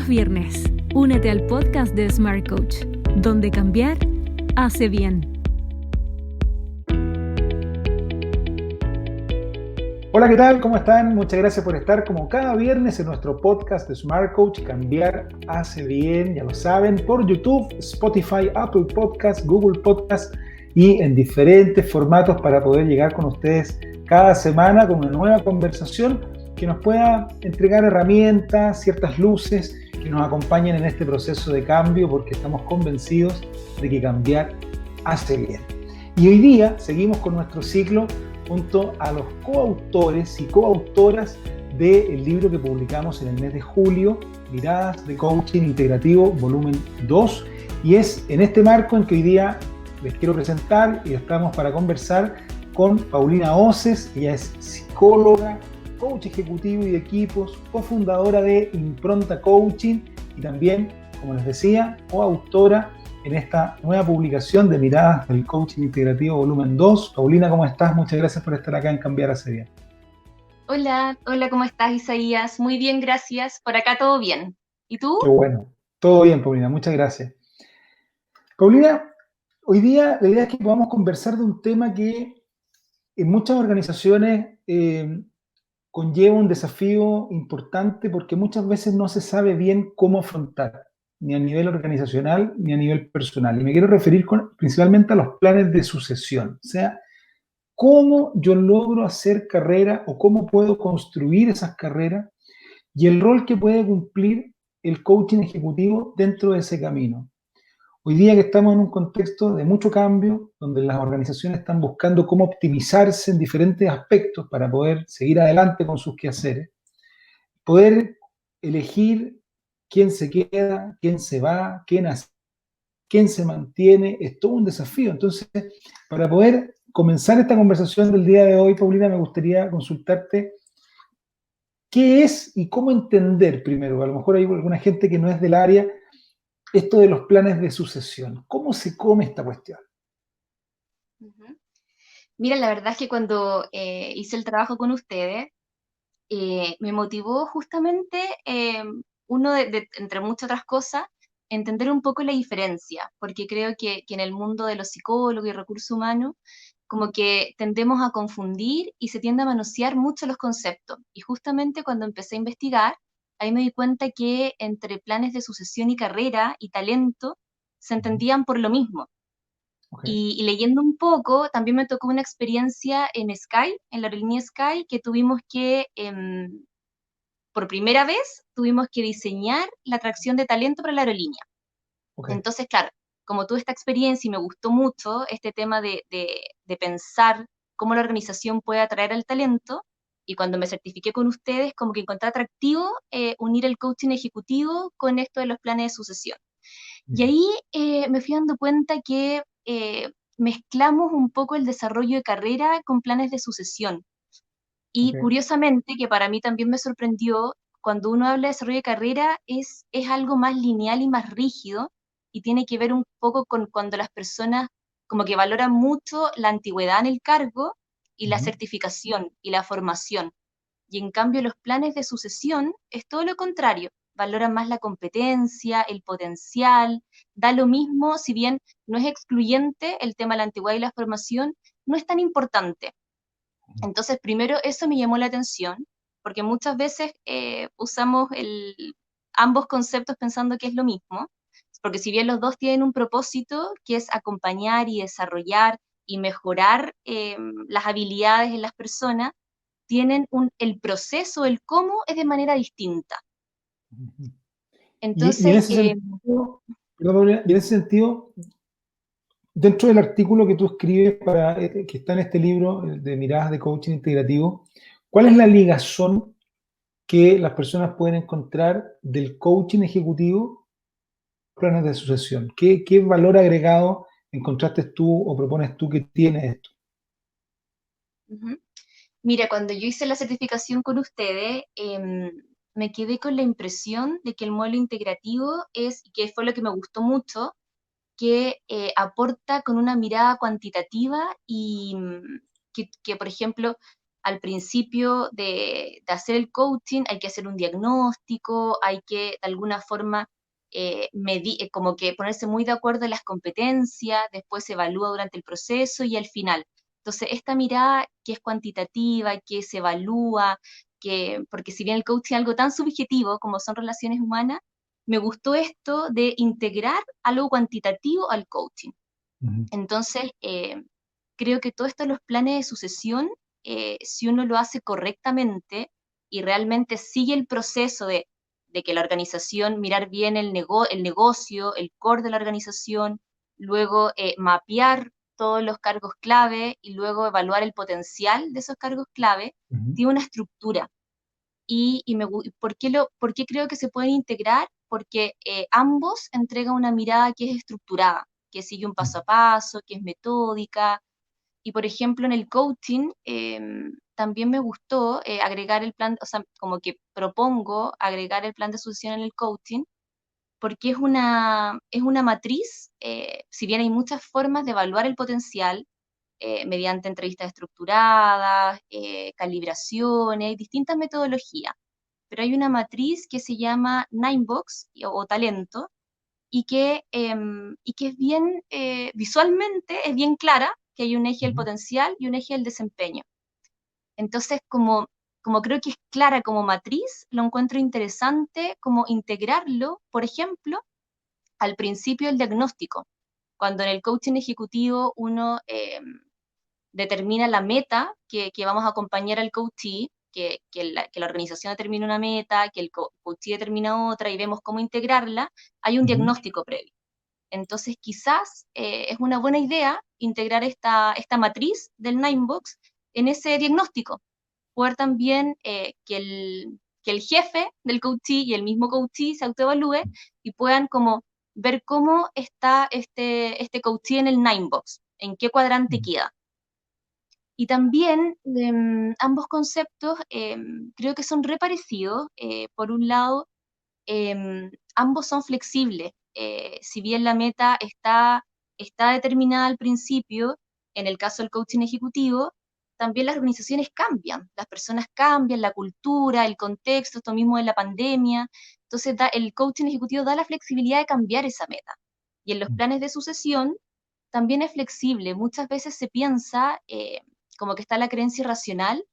viernes, únete al podcast de Smart Coach, donde cambiar hace bien. Hola, ¿qué tal? ¿Cómo están? Muchas gracias por estar como cada viernes en nuestro podcast de Smart Coach, Cambiar hace bien, ya lo saben, por YouTube, Spotify, Apple Podcasts, Google Podcasts y en diferentes formatos para poder llegar con ustedes cada semana con una nueva conversación que nos pueda entregar herramientas, ciertas luces que nos acompañen en este proceso de cambio, porque estamos convencidos de que cambiar hace bien. Y hoy día seguimos con nuestro ciclo junto a los coautores y coautoras del libro que publicamos en el mes de julio, Miradas de Coaching Integrativo, volumen 2, y es en este marco en que hoy día les quiero presentar y estamos para conversar con Paulina Oces. Ella es psicóloga, coach ejecutivo y de equipos, cofundadora de Impronta Coaching y también, como les decía, coautora en esta nueva publicación de Miradas del Coaching Integrativo volumen 2. Paulina, ¿cómo estás? Muchas gracias por estar acá en Cambiar hace bien. Hola, ¿cómo estás, Isaías? Muy bien, gracias. Por acá todo bien. ¿Y tú? Qué bueno. Todo bien, Paulina, muchas gracias. Paulina, hoy día la idea es que podamos conversar de un tema que en muchas organizaciones conlleva un desafío importante porque muchas veces no se sabe bien cómo afrontar, ni a nivel organizacional ni a nivel personal. Y me quiero referir principalmente a los planes de sucesión. O sea, cómo yo logro hacer carrera o cómo puedo construir esas carreras y el rol que puede cumplir el coaching ejecutivo dentro de ese camino. Hoy día que estamos en un contexto de mucho cambio, donde las organizaciones están buscando cómo optimizarse en diferentes aspectos para poder seguir adelante con sus quehaceres, poder elegir quién se queda, quién se va, quién se mantiene, es todo un desafío. Entonces, para poder comenzar esta conversación del día de hoy, Paulina, me gustaría consultarte qué es y cómo entender primero. A lo mejor hay alguna gente que no es del área, esto de los planes de sucesión. ¿Cómo se come esta cuestión? Ujú. Mira, la verdad es que cuando hice el trabajo con ustedes, me motivó justamente, entre muchas otras cosas, entender un poco la diferencia, porque creo que en el mundo de los psicólogos y recursos humanos, como que tendemos a confundir y se tiende a manosear mucho los conceptos. Y justamente cuando empecé a investigar, ahí me di cuenta que entre planes de sucesión y carrera y talento se entendían por lo mismo. Okay. Y leyendo un poco, también me tocó una experiencia en Sky, en la aerolínea Sky, que tuvimos que, por primera vez, tuvimos que diseñar la atracción de talento para la aerolínea. Okay. Entonces, claro, como tuve esta experiencia y me gustó mucho este tema de pensar cómo la organización puede atraer al talento, y cuando me certifiqué con ustedes, como que encontré atractivo unir el coaching ejecutivo con esto de los planes de sucesión. Y ahí me fui dando cuenta que mezclamos un poco el desarrollo de carrera con planes de sucesión. Y Okay. curiosamente, que para mí también me sorprendió, cuando uno habla de desarrollo de carrera es algo más lineal y más rígido, y tiene que ver un poco con cuando las personas como que valoran mucho la antigüedad en el cargo y la Uh-huh. certificación y la formación. Y en cambio los planes de sucesión es todo lo contrario, valoran más la competencia, el potencial, da lo mismo, si bien no es excluyente el tema de la antigüedad y la formación, no es tan importante. Entonces, primero eso me llamó la atención, porque muchas veces usamos ambos conceptos pensando que es lo mismo, porque si bien los dos tienen un propósito, que es acompañar y desarrollar y mejorar las habilidades en las personas, tienen el proceso, el cómo es de manera distinta. Uh-huh. Y en Entonces, ese sentido, perdón, Paulina, y en ese sentido, dentro del artículo que tú escribes que está en este libro de Miradas de Coaching Integrativo, ¿cuál es la ligazón que las personas pueden encontrar del coaching ejecutivo a planes de sucesión? ¿Qué valor agregado encontraste tú o propones tú que tiene esto? ujú. Mira, cuando yo hice la certificación con ustedes, me quedé con la impresión de que el modelo integrativo y que fue lo que me gustó mucho, que aporta con una mirada cuantitativa y por ejemplo, al principio de hacer el coaching hay que hacer un diagnóstico, hay que de alguna forma como que ponerse muy de acuerdo en las competencias, después se evalúa durante el proceso y al final. Entonces, esta mirada que es cuantitativa, que se evalúa, porque si bien el coaching es algo tan subjetivo como son relaciones humanas, me gustó esto de integrar algo cuantitativo al coaching. Ujú. Entonces, creo que todo esto de los planes de sucesión, si uno lo hace correctamente y realmente sigue el proceso de que la organización, mirar bien el negocio, el core de la organización, luego mapear todos los cargos clave y luego evaluar el potencial de esos cargos clave, Ujú. tiene una estructura. ¿Por qué creo que se pueden integrar? Porque ambos entregan una mirada que es estructurada, que sigue un paso a paso, que es metódica. Y por ejemplo, en el coaching también me gustó agregar el plan, o sea, como que propongo agregar el plan de sucesión en el coaching, porque es una matriz, si bien hay muchas formas de evaluar el potencial, mediante entrevistas estructuradas, calibraciones, distintas metodologías, pero hay una matriz que se llama Ninebox o talento y que es bien, visualmente es bien clara, que hay un eje del Ujú. potencial y un eje del desempeño. Entonces, como creo que es clara como matriz, lo encuentro interesante como integrarlo, por ejemplo, al principio del diagnóstico, cuando en el coaching ejecutivo uno determina la meta que vamos a acompañar al coachee, que la organización determina una meta, que el coachee determina otra y vemos cómo integrarla, hay un Ujú. diagnóstico previo. Entonces, quizás es una buena idea integrar esta matriz del Ninebox en ese diagnóstico. Poder también que el jefe del coachee y el mismo coachee se autoevalúe y puedan como ver cómo está este coachee en el Ninebox, en qué cuadrante queda. Y también ambos conceptos creo que son re parecidos. Por un lado, ambos son flexibles. Si bien la meta está determinada al principio, en el caso del coaching ejecutivo, también las organizaciones cambian, las personas cambian, la cultura, el contexto, esto mismo de la pandemia. Entonces, el coaching ejecutivo da la flexibilidad de cambiar esa meta. Y en los planes de sucesión también es flexible. Muchas veces se piensa, como que está la creencia irracional,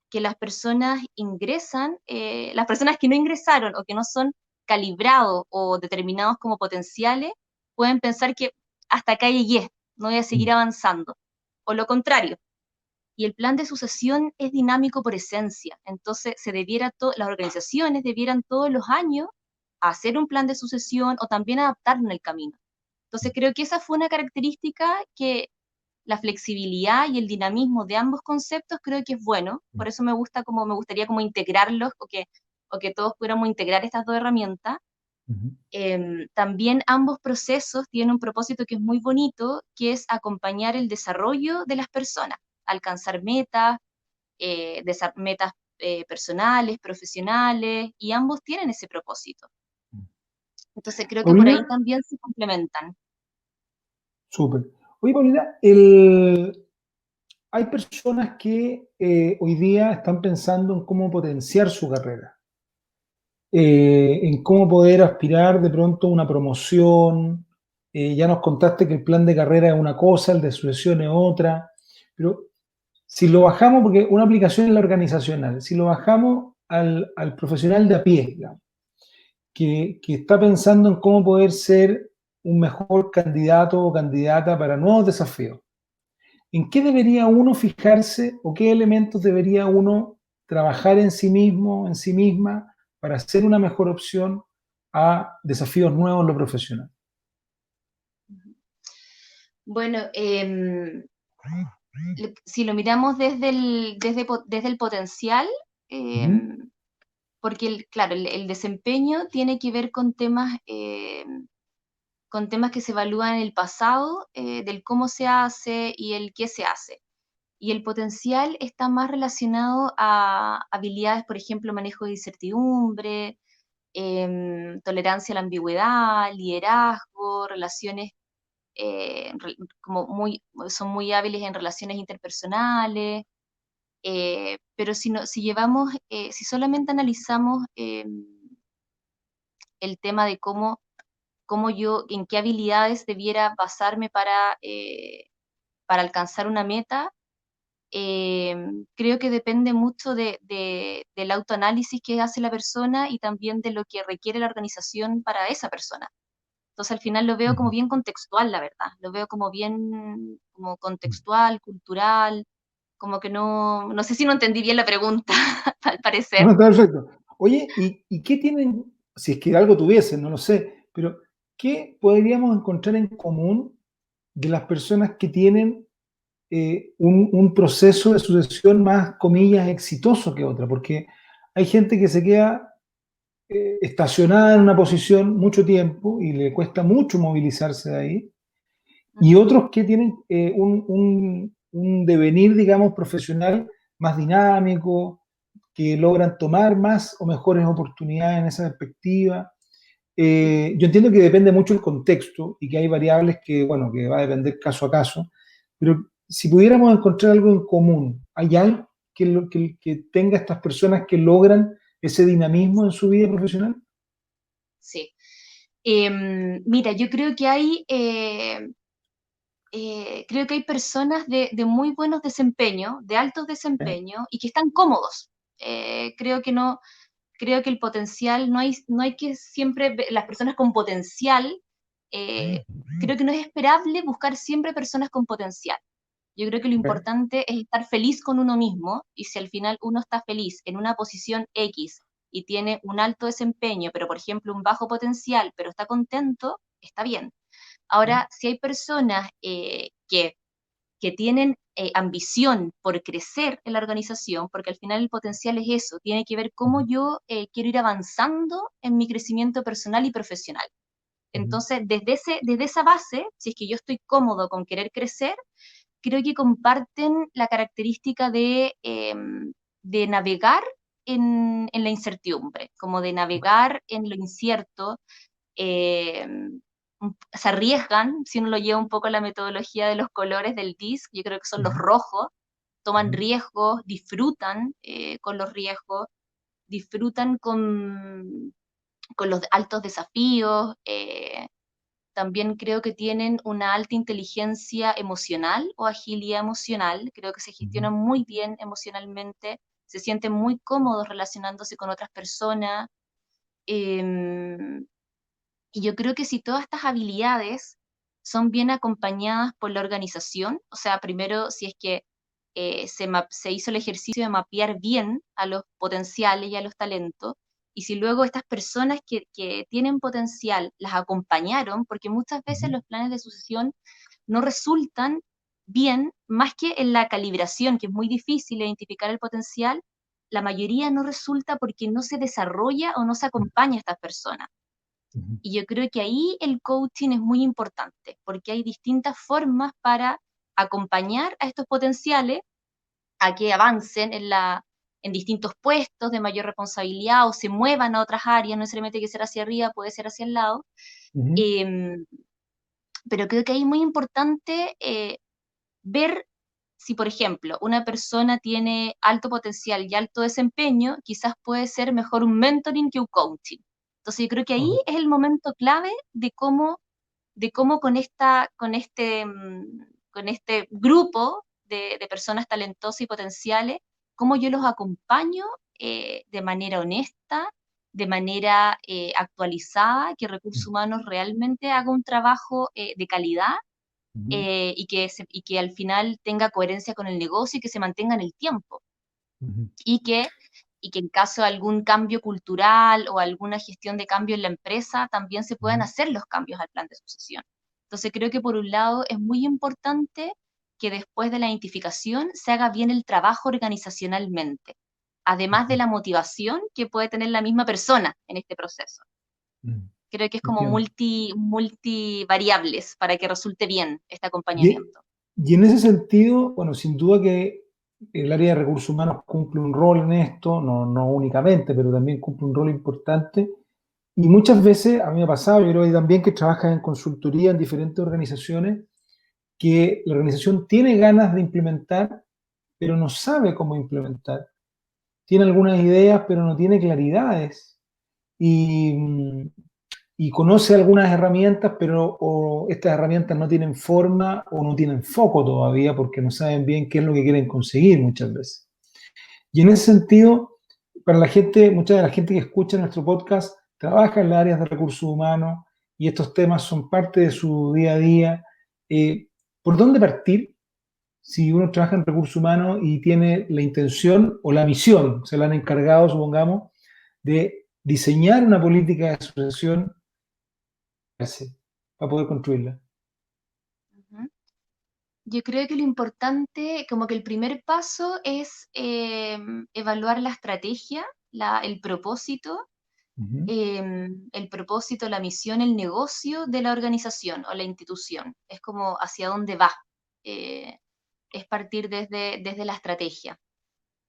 que las personas ingresan, las personas que no ingresaron o que no son calibrados o determinados como potenciales, pueden pensar que hasta acá llegué, no voy a seguir avanzando. O lo contrario. Y el plan de sucesión es dinámico por esencia. Entonces, las organizaciones debieran todos los años hacer un plan de sucesión o también adaptarlo en el camino. Entonces, creo que esa fue una característica que la flexibilidad y el dinamismo de ambos conceptos creo que es bueno. Por eso me gustaría como integrarlos o que todos pudiéramos integrar estas dos herramientas. Ujú. También ambos procesos tienen un propósito que es muy bonito, que es acompañar el desarrollo de las personas, alcanzar metas, metas personales, profesionales, y ambos tienen ese propósito. Entonces creo que por ahí Paulina, también se complementan. súper. Oye, Paulina, hay personas que hoy día están pensando en cómo potenciar su carrera, en cómo poder aspirar de pronto a una promoción. Ya nos contaste que el plan de carrera es una cosa, el de sucesión es otra, pero si lo bajamos, porque una aplicación es la organizacional, si lo bajamos al profesional de a pie, digamos, que está pensando en cómo poder ser un mejor candidato o candidata para nuevos desafíos. ¿En qué debería uno fijarse o qué elementos debería uno trabajar en sí mismo, en sí misma, para ser una mejor opción a desafíos nuevos en lo profesional? Bueno, si lo miramos desde el potencial, Ujú. porque claro, el desempeño tiene que ver con temas que se evalúan en el pasado, del cómo se hace y el qué se hace. Y el potencial está más relacionado a habilidades, por ejemplo, manejo de incertidumbre, tolerancia a la ambigüedad, liderazgo, relaciones como son muy hábiles en relaciones interpersonales. Pero si solamente analizamos el tema de en qué habilidades debiera basarme para alcanzar una meta, creo que depende mucho del autoanálisis que hace la persona y también de lo que requiere la organización para esa persona. Entonces al final lo veo como bien contextual, la verdad. Lo veo como bien como contextual, cultural, como que no sé si no entendí bien la pregunta, al parecer. No, está perfecto. Oye, ¿y qué tienen, si es que algo tuviesen, no lo sé, pero qué podríamos encontrar en común de las personas que tienen un proceso de sucesión más, comillas, exitoso que otra? Porque hay gente que se queda estacionada en una posición mucho tiempo y le cuesta mucho movilizarse de ahí, y otros que tienen un devenir, digamos, profesional más dinámico, que logran tomar más o mejores oportunidades en esa perspectiva. Yo entiendo que depende mucho el contexto y que hay variables que, bueno, que va a depender caso a caso, pero si pudiéramos encontrar algo en común, ¿hay algo que tenga estas personas que logran ese dinamismo en su vida profesional? Sí. Mira, yo creo que hay personas de muy buenos desempeños, de altos desempeños y que están cómodos. Creo que no, creo que el potencial, no hay que siempre, las personas con potencial, eh, creo que no es esperable buscar siempre personas con potencial. Yo creo que lo Okay. importante es estar feliz con uno mismo, y si al final uno está feliz en una posición X y tiene un alto desempeño, pero por ejemplo un bajo potencial, pero está contento, está bien. Ahora, si hay personas que tienen ambición por crecer en la organización, porque al final el potencial es eso, tiene que ver cómo yo quiero ir avanzando en mi crecimiento personal y profesional. Entonces, desde esa base, si es que yo estoy cómodo con querer crecer, creo que comparten la característica de navegar en la incertidumbre, como de navegar en lo incierto. eh, Se arriesgan, si uno lo lleva un poco a la metodología de los colores del disc, yo creo que son los rojos, toman riesgos, disfrutan con los riesgos, disfrutan con los altos desafíos. También creo que tienen una alta inteligencia emocional o agilidad emocional. Creo que se gestionan muy bien emocionalmente, se sienten muy cómodos relacionándose con otras personas. em, y yo creo que si todas estas habilidades son bien acompañadas por la organización, o sea, primero si es que se hizo el ejercicio de mapear bien a los potenciales y a los talentos, y si luego estas personas que tienen potencial las acompañaron, porque muchas veces los planes de sucesión no resultan bien, más que en la calibración, que es muy difícil identificar el potencial, la mayoría no resulta porque no se desarrolla o no se acompaña a estas personas. Y yo creo que ahí el coaching es muy importante, porque hay distintas formas para acompañar a estos potenciales a que avancen en distintos puestos de mayor responsabilidad o se muevan a otras áreas, no necesariamente que ser hacia arriba, puede ser hacia el lado. Em, pero creo que ahí es muy importante ver si, por ejemplo, una persona tiene alto potencial y alto desempeño, quizás puede ser mejor un mentoring que un coaching. Entonces yo creo que ahí es el momento clave de cómo con este grupo de personas talentosas y potenciales, cómo yo los acompaño de manera honesta, de manera actualizada, que Recursos Humanos realmente haga un trabajo de calidad, y que al final tenga coherencia con el negocio y que se mantenga en el tiempo. Y que en caso de algún cambio cultural o alguna gestión de cambio en la empresa, también se puedan hacer los cambios al plan de sucesión. Entonces creo que por un lado es muy importante que después de la identificación se haga bien el trabajo organizacionalmente, además de la motivación que puede tener la misma persona en este proceso. Creo que es como Entiendo. multivariables para que resulte bien este Y, acompañamiento. y en ese sentido, bueno, sin duda que el área de recursos humanos cumple un rol en esto, no únicamente, pero también cumple un rol importante. Y muchas veces, a mí me ha pasado, yo creo que también que trabajas en consultoría en diferentes organizaciones, que la organización tiene ganas de implementar, pero no sabe cómo implementar. Tiene algunas ideas, pero no tiene claridades. Y conoce algunas herramientas, pero o estas herramientas no tienen forma o no tienen foco todavía porque no saben bien qué es lo que quieren conseguir muchas veces. Y en ese sentido, para la gente, mucha de la gente que escucha nuestro podcast trabaja en las áreas de recursos humanos y estos temas son parte de su día a día. ¿Por dónde partir si uno trabaja en recursos humanos y tiene la intención o la misión, se la han encargado, supongamos, de diseñar una política de sucesión para poder construirla? Ujú. Yo creo que lo importante, como que el primer paso es evaluar la estrategia, el propósito, Uh-huh. el propósito, la misión, el negocio de la organización o la institución. Es como hacia dónde va. Eh, es partir desde la estrategia.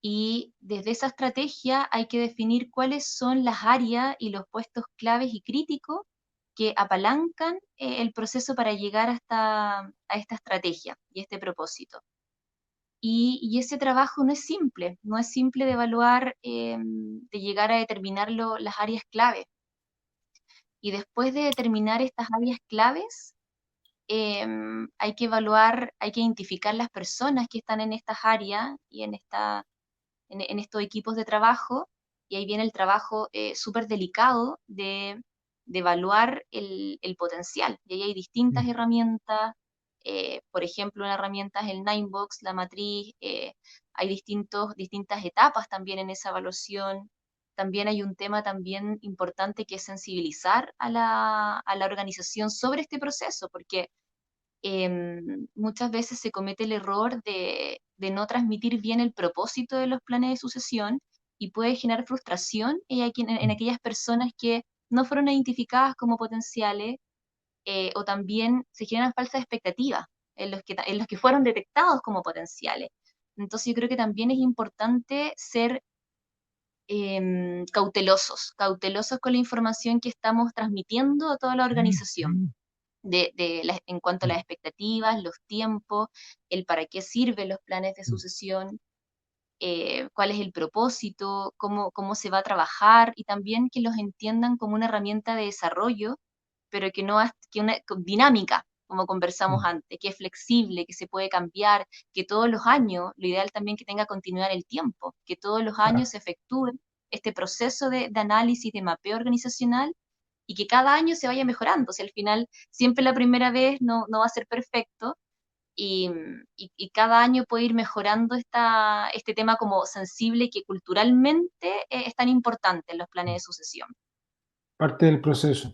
Y desde esa estrategia hay que definir cuáles son las áreas y los puestos claves y críticos que apalancan el proceso para llegar a esta estrategia y este propósito. Y ese trabajo no es simple de evaluar, de llegar a determinar las áreas clave. Y después de determinar estas áreas claves, hay que evaluar, hay que identificar las personas que están en estas áreas y en estos equipos de trabajo, y ahí viene el trabajo súper delicado de evaluar el potencial. Y ahí hay distintas herramientas, por ejemplo, una herramienta es el Ninebox, la matriz, hay distintas etapas también en esa evaluación. También hay un tema también importante que es sensibilizar a la organización sobre este proceso, porque muchas veces se comete el error de no transmitir bien el propósito de los planes de sucesión y puede generar frustración en aquellas personas que no fueron identificadas como potenciales, o también se generan falsas expectativas en los que fueron detectados como potenciales. Entonces yo creo que también es importante ser cautelosos con la información que estamos transmitiendo a toda la organización en cuanto a las expectativas, los tiempos, el para qué sirven los planes de sucesión, cuál es el propósito, cómo se va a trabajar, y también que los entiendan como una herramienta de desarrollo, pero que no que una dinámica, como conversamos antes, que es flexible, que se puede cambiar, que todos los años, lo ideal también que tenga continuidad en el tiempo, que todos los años se efectúe este proceso de análisis, de mapeo organizacional, y que cada año se vaya mejorando. O sea, al final, siempre la primera vez no va a ser perfecto, y cada año puede ir mejorando este tema como sensible que culturalmente es tan importante en los planes de sucesión. Parte del proceso.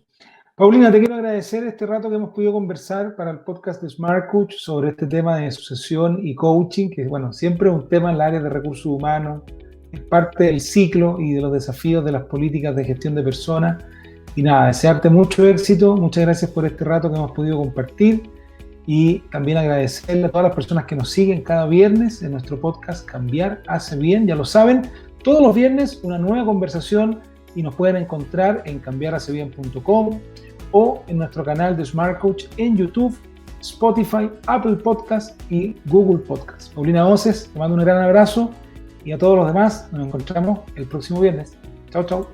Paulina, te quiero agradecer este rato que hemos podido conversar para el podcast de Smart Coach sobre este tema de sucesión y coaching, que bueno, siempre es un tema en el área de recursos humanos, es parte del ciclo y de los desafíos de las políticas de gestión de personas. Y nada, desearte mucho éxito, muchas gracias por este rato que hemos podido compartir, y también agradecerle a todas las personas que nos siguen cada viernes en nuestro podcast Cambiar hace bien. Ya lo saben, todos los viernes una nueva conversación, y nos pueden encontrar en cambiarhacebien.com o en nuestro canal de Smart Coach en YouTube, Spotify, Apple Podcast y Google Podcast. Paulina Oces, te mando un gran abrazo, y a todos los demás nos encontramos el próximo viernes. Chao, chao.